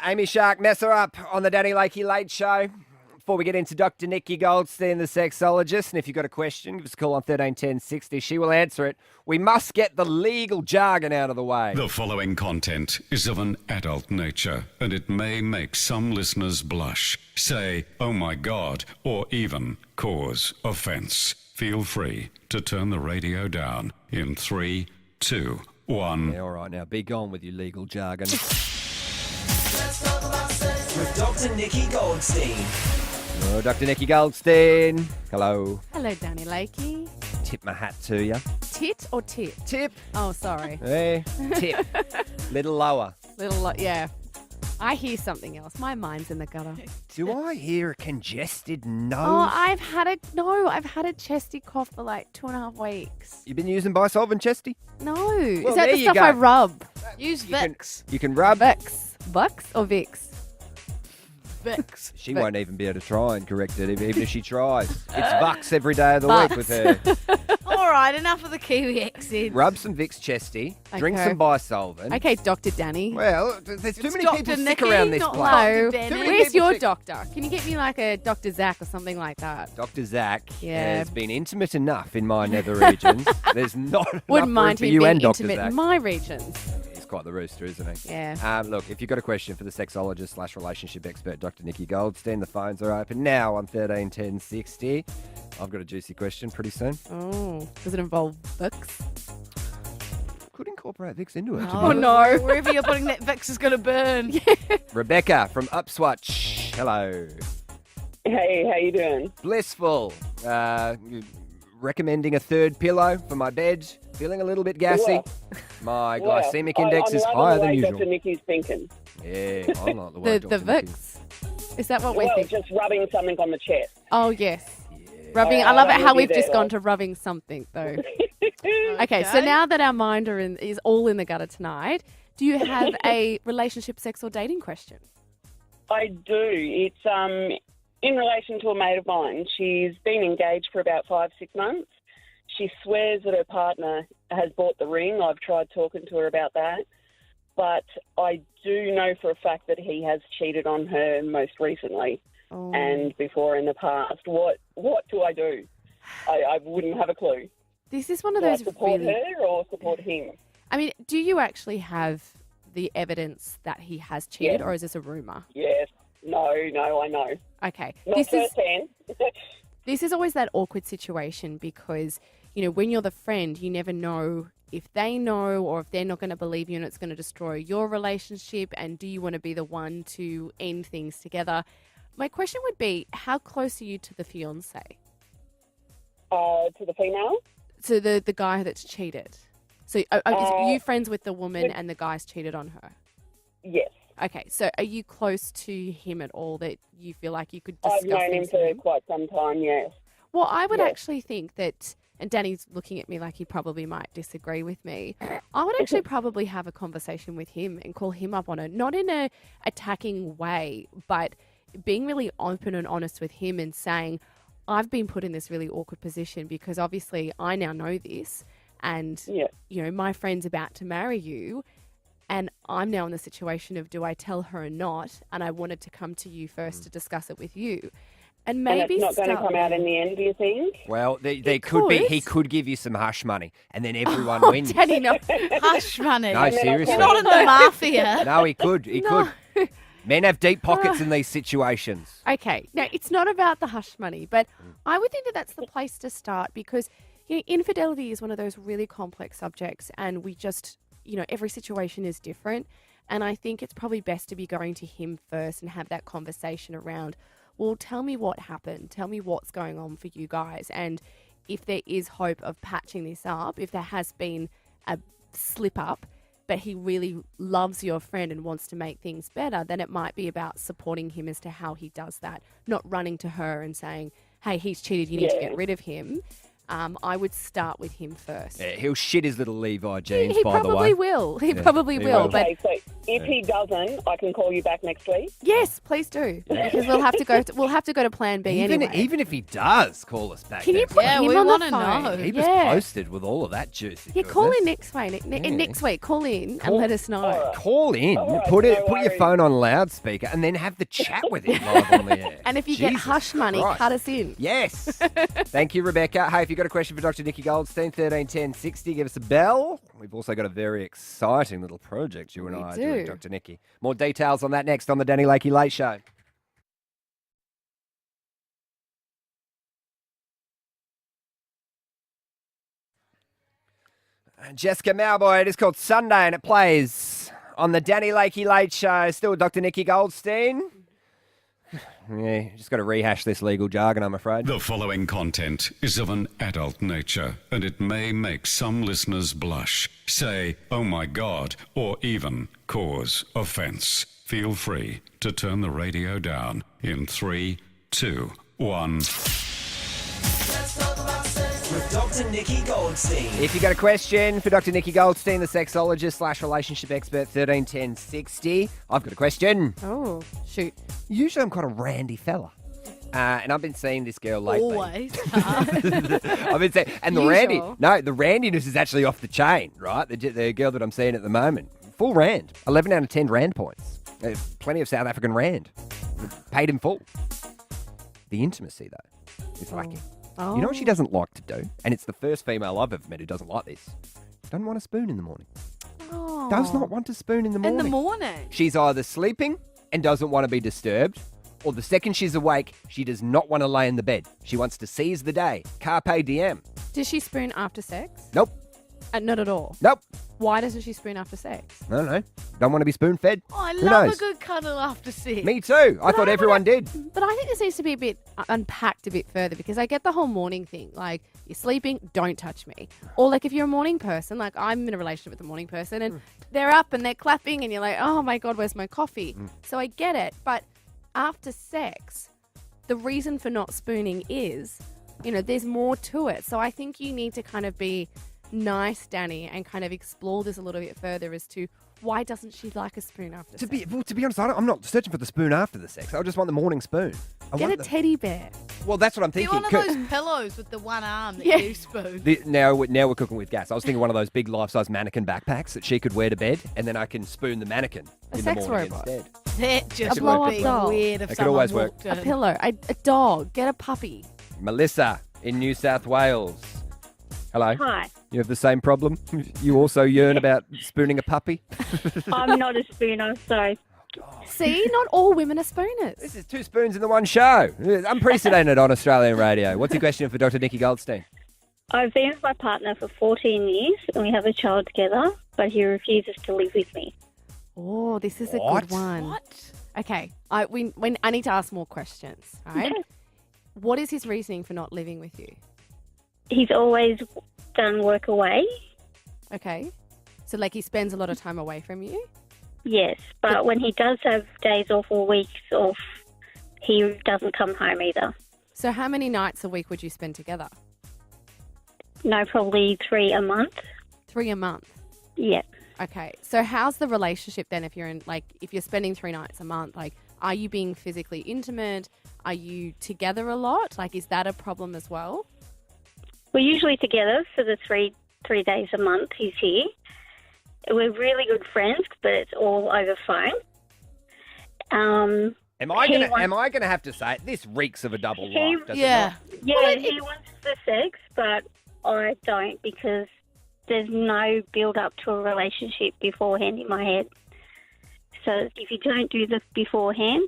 Amy Shark, mess her up on the Danny Lakey Late Show. Before we get into Dr. Nikki Goldstein, the sexologist, and if you've got a question, give us a call on 131060. She will answer it. We must get the legal jargon out of the way. The following content is of an adult nature, and it may make some listeners blush, say, oh my God, or even cause offence. Feel free to turn the radio down in 3, 2, 1. Yeah, all right, now be gone with your legal jargon. Let's talk about sex with Dr. Nikki Goldstein. Oh, Dr. Nikki Goldstein. Hello. Hello, Danny Lakey. Tip my hat to you. Tit or tip? Tip. Oh, sorry. Hey, tip. Little lower. Yeah. I hear something else. My mind's in the gutter. Do I hear a congested nose? Oh, I've had a chesty cough for like 2.5 weeks. You've been using Bisolve, Chesty? No. Is Well, that there the you stuff go. I rub? Use You can- Vicks. You can rub. Vicks. Bucks or Vicks? Vicks. She won't even be able to try and correct it, even if she tries. It's Vux every day of the week with her. All right, enough of the Kiwi accent. Rub some Vicks Chesty, drink Okay. some Bisolvent. Okay, Dr. Danny. Well, there's too many Dr. people sick Nikki, around this not place. No. Dr. Danny. Where's people your sick. doctor? Can you get me like a Dr. Zach or something like that? Dr. Zach Yeah. has been intimate enough in my nether regions. There's not enough Wouldn't room mind for him you being and Dr. intimate Zach. in my regions. He's quite the rooster, isn't he? Yeah. Look, if you've got a question for the sexologist / relationship expert, Dr. Nikki Goldstein, the phones are open now on 131060. I've got a juicy question pretty soon. Oh, does it involve Vicks? Could incorporate Vicks into it. to Oh, be honest. no. Wherever you're putting that Vicks is going to burn. Rebecca from Upswatch. Hello. Hey, how you doing? Blissful. Recommending a third pillow for my bed. Feeling a little bit gassy. My glycemic index is higher than usual. Dr. Nikki's thinking. Yeah, I'm not the way The Dr. Nikki. Vicks? Is that what we Well, think? just rubbing something on the chest. Oh, yes. Rubbing. I love it that how would be we've just there, gone like- to rubbing something, though. Okay, so now that our mind is all in the gutter tonight, do you have a relationship, sex, or dating question? I do. It's in relation to a mate of mine. She's been engaged for about 5-6 months. She swears that her partner has bought the ring. I've tried talking to her about that. But I do know for a fact that he has cheated on her most recently Oh. and before in the past. What do I do? I wouldn't have a clue. This is one of Do I those support really... her or support him? I mean, do you actually have the evidence that he has cheated, Yes. or is this a rumour? Yes. No, I know. Okay. Not This is firsthand. this is always that awkward situation because, when you're the friend, you never know if they know or if they're not going to believe you and it's going to destroy your relationship, and do you want to be the one to end things together? My question would be, how close are you to the fiancé? To the female? To the guy that's cheated? So are you friends with the woman with- and the guy's cheated on her? Yes. Okay, so are you close to him at all that you feel like you could I've discuss known him things with for him? quite some time, yes. Well, I would Yes. actually think that, and Danny's looking at me like he probably might disagree with me. I would actually probably have a conversation with him and call him up on it, not in a attacking way, but being really open and honest with him and saying, I've been put in this really awkward position because obviously I now know this, and Yeah. my friend's about to marry you. And I'm now in the situation of, do I tell her or not? And I wanted to come to you first to discuss it with you. And maybe And it's not going to start come out there. in the end, do you think? Well, there It could be. could. He could give you some hush money, and then everyone Oh, wins. Danny, no. Hush money. No, seriously. You're not in the mafia. No, he could. He No. could. Men have deep pockets in these situations. Okay, now it's not about the hush money, but I would think that that's the place to start because infidelity is one of those really complex subjects, and we just, every situation is different. And I think it's probably best to be going to him first and have that conversation around, well, tell me what happened. Tell me what's going on for you guys. And if there is hope of patching this up, if there has been a slip up, but he really loves your friend and wants to make things better, then it might be about supporting him as to how he does that, not running to her and saying, hey, he's cheated, you need to get rid of him. I would start with him first. Yeah, he'll shit his little Levi jeans, He by the way. probably will. He probably will. But Okay, If he doesn't, I can call you back next week. Yes, please do. Because we'll have to go to Plan B anyway. Even if he does call us back, Can you next put week, Yeah, him we on the wanna phone? know. keep us Yeah. posted with all of that juicy. Yeah, call in goodness. next week. Next week, call in and let us know. Alright. Call in, All right, put no your worries. phone on loudspeaker, and then have the chat with him live on the air. And if you get Jesus hush money, Christ. cut us in. Yes. Thank you, Rebecca. Hey, if you've got a question for Dr. Nikki Goldstein, 131060, give us a bell. We've also got a very exciting little project you and We I are doing, do. Dr. Nikki. More details on that next on the Danny Lakey Late Show. Jessica Mowboy, it is called Sunday and it plays on the Danny Lakey Late Show. Still with Dr. Nikki Goldstein. Yeah, just got to rehash this legal jargon, I'm afraid. The following content is of an adult nature, and it may make some listeners blush, say, oh my God, or even cause offence. Feel free to turn the radio down in 3, 2, 1. Let's talk about sex with Dr. Nikki Goldstein. If you got a question for Dr. Nikki Goldstein, the sexologist / relationship expert, 131060, I've got a question. Oh, shoot. Usually I'm quite a randy fella. And I've been seeing this girl lately. Always. I've been saying, and the Usual. randiness is actually off the chain, right? The girl that I'm seeing at the moment, full rand, 11 out of 10 rand points. Plenty of South African rand, paid in full. The intimacy though is lacking. Oh. You know what she doesn't like to do, and it's the first female I've ever met who doesn't like this. Doesn't want a spoon in the morning. Oh. Does not want a spoon in the morning. In the morning. She's either sleeping and doesn't want to be disturbed, or the second she's awake, she does not want to lay in the bed. She wants to seize the day. Carpe diem. Does she spoon after sex? Nope. Not at all. Nope. Why doesn't she spoon after sex? I don't know. Don't want to be spoon fed. Oh, I Who love knows? a good cuddle after sex. Me too. I thought everyone did. But I think this needs to be a bit unpacked a bit further because I get the whole morning thing. Like, you're sleeping, don't touch me. Or like if you're a morning person, like I'm in a relationship with a morning person and they're up and they're clapping and you're like, oh my God, where's my coffee? So I get it. But after sex, the reason for not spooning is, there's more to it. So I think you need to kind of be nice, Danny, and kind of explore this a little bit further as to why doesn't she like a spoon after To sex? be honest, I'm not searching for the spoon after the sex. I just want the morning spoon. Get a teddy bear. Well, that's what I'm Do you thinking. want one of those pillows with the one arm that Yeah. you spoon? Now we're cooking with gas. I was thinking one of those big life-size mannequin backpacks that she could wear to bed, and then I can spoon the mannequin A in sex the morning robot. instead. That just A blow-up would be doll. weird if It could someone always work. walked A in. pillow, a dog, get a puppy. Melissa in New South Wales. Hello. Hi, You have the same problem? You also yearn about spooning a puppy? I'm not a spooner, so See, not all women are spooners. This is 2 spoons in the one show. It's unprecedented on Australian radio. What's your question for Dr. Nikki Goldstein? I've been with my partner for 14 years and we have a child together, but he refuses to live with me. Oh, this is a What? good one. What? Okay, I need to ask more questions. All right. What is his reasoning for not living with you? He's always done work away, Okay. So, like, he spends a lot of time away from you? yes, but when he does have days off or weeks off, he doesn't come home either. So, how many nights a week would you spend together? No, probably 3 a month. 3 a month. Yeah. Okay. So, how's the relationship then if you're spending 3 nights a month? Like, are you being physically intimate? Are you together a lot? Like, is that a problem as well? We're usually together for the three days a month he's here. We're really good friends, but it's all over phone. Am I He gonna have to say it? This reeks of a double He- life, does it Yeah. not? Yeah, he wants the sex, but I don't because there's no build up to a relationship beforehand in my head. So if you don't do this beforehand,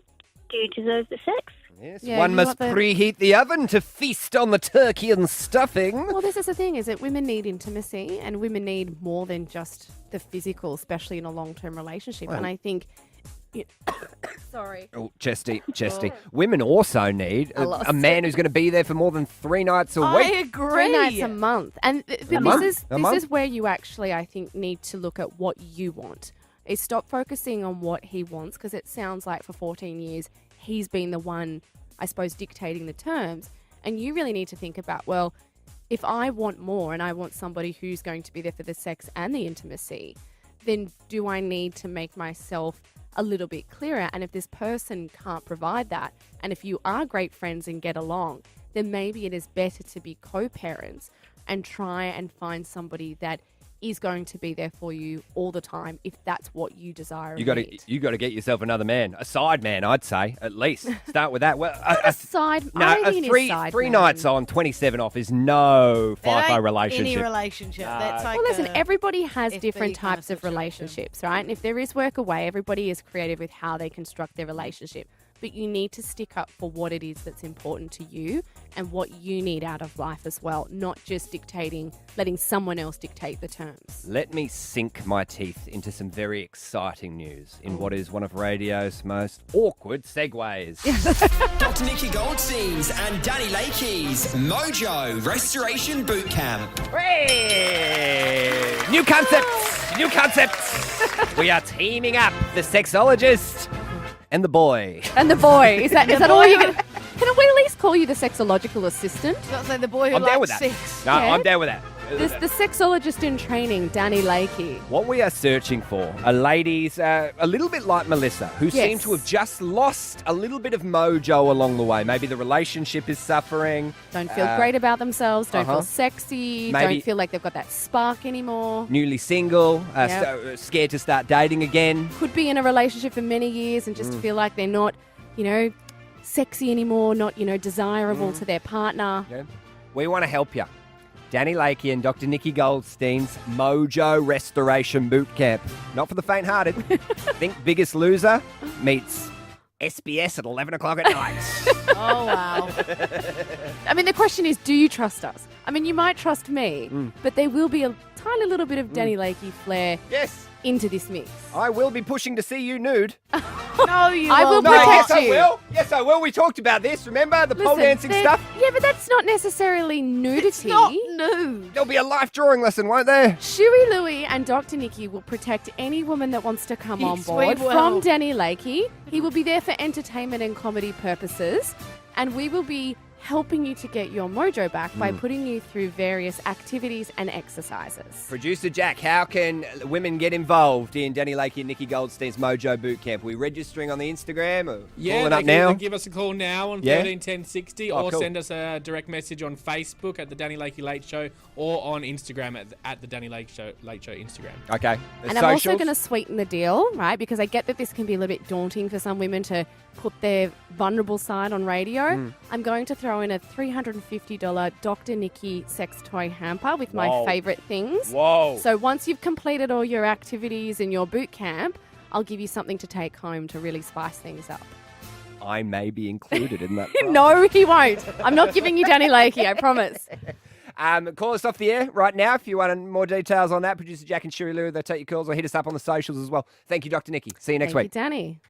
do you deserve the sex? Yes, Yeah, one you must want the- preheat the oven to feast on the turkey and stuffing. Well, this is the thing, is that women need intimacy and women need more than just the physical, especially in a long-term relationship. And I think... Sorry. Oh, chesty. Women also need lost a man who's going to be there for more than 3 nights a I week. agree. 3 nights a month. And but month? this A month? is where you actually, I think, need to look at what you want. Is stop focusing on what he wants, because it sounds like for 14 years he's been the one, I suppose, dictating the terms. And you really need to think about, well, if I want more and I want somebody who's going to be there for the sex and the intimacy, then do I need to make myself a little bit clearer? And if this person can't provide that, and if you are great friends and get along, then maybe it is better to be co-parents and try and find somebody that is going to be there for you all the time if that's what you desire. You got to get yourself another man, a side man, I'd say, at least. Start with that. Well, a side. I don't think it's three nights on, 27 off is no There FIFO ain't relationship. Any relationship. That's like Well, listen, everybody has FB different kind of types of situation. relationships, right? And if there is work away, everybody is creative with how they construct their relationship. But you need to stick up for what it is that's important to you and what you need out of life as well, not just letting someone else dictate the terms. Let me sink my teeth into some very exciting news in what is one of radio's most awkward segues. Dr. Nikki Goldstein's and Danny Lakey's Mojo Restoration Boot Camp. Hey! New concepts. We are teaming up the sexologist and the boy. And the boy, is that all you can we at least call you the sexological assistant? That's like the boy who I'm down with likes that. sex. No, Yeah. I'm down with that. The sexologist in training, Danny Lakey. What we are searching for are ladies a little bit like Melissa, who seem to have just lost a little bit of mojo along the way. Maybe the relationship is suffering. Don't feel great about themselves, don't uh-huh. feel sexy, Maybe- don't feel like they've got that spark anymore. Newly single, Yep. scared to start dating again. Could be in a relationship for many years and just feel like they're not, sexy anymore, not, desirable to their partner. Yeah. We want to help you. Danny Lakey and Dr. Nikki Goldstein's Mojo Restoration Boot Camp. Not for the faint-hearted. Think Biggest Loser meets SBS at 11 o'clock at night. Oh, wow. I mean, the question is, do you trust us? I mean, you might trust me, but there will be a tiny little bit of Danny Lakey flair Yes, into this mix. I will be pushing to see you nude. No, you I will won't. No, protect yes, I you. will. Yes, I will. We talked about this. Remember the pole dancing there- stuff? Yeah, but that's not necessarily nudity. It's not nude. There'll be a life drawing lesson, won't there? Shuey Louie and Dr. Nikki will protect any woman that wants to come on Yes, board we will. from Danny Lakey. He will be there for entertainment and comedy purposes, and we will be helping you to get your mojo back by putting you through various activities and exercises. Producer Jack, how can women get involved in Danny Lakey and Nikki Goldstein's Mojo Boot Camp? Are we registering on the Instagram or calling they up can now? either give us a call now on Yeah? 131060 Oh, or cool. send us a direct message on Facebook at the Danny Lakey Late Show or on Instagram at the Danny Late Show Instagram. Okay. The And I'm also socials? going to sweeten the deal, right? Because I get that this can be a little bit daunting for some women to put their vulnerable side on radio. I'm going to throw in a $350 Dr. Nikki sex toy hamper with my Whoa. favourite things. Whoa. So once you've completed all your activities in your boot camp, I'll give you something to take home to really spice things up. I may be included in that. prize. No, he won't. I'm not giving you Danny Lakey, I promise. Call us off the air right now if you want more details on that. Producer Jack and Sherry Lou, they'll take your calls or hit us up on the socials as well. Thank you, Dr. Nikki. See you next Thank week. you, Danny.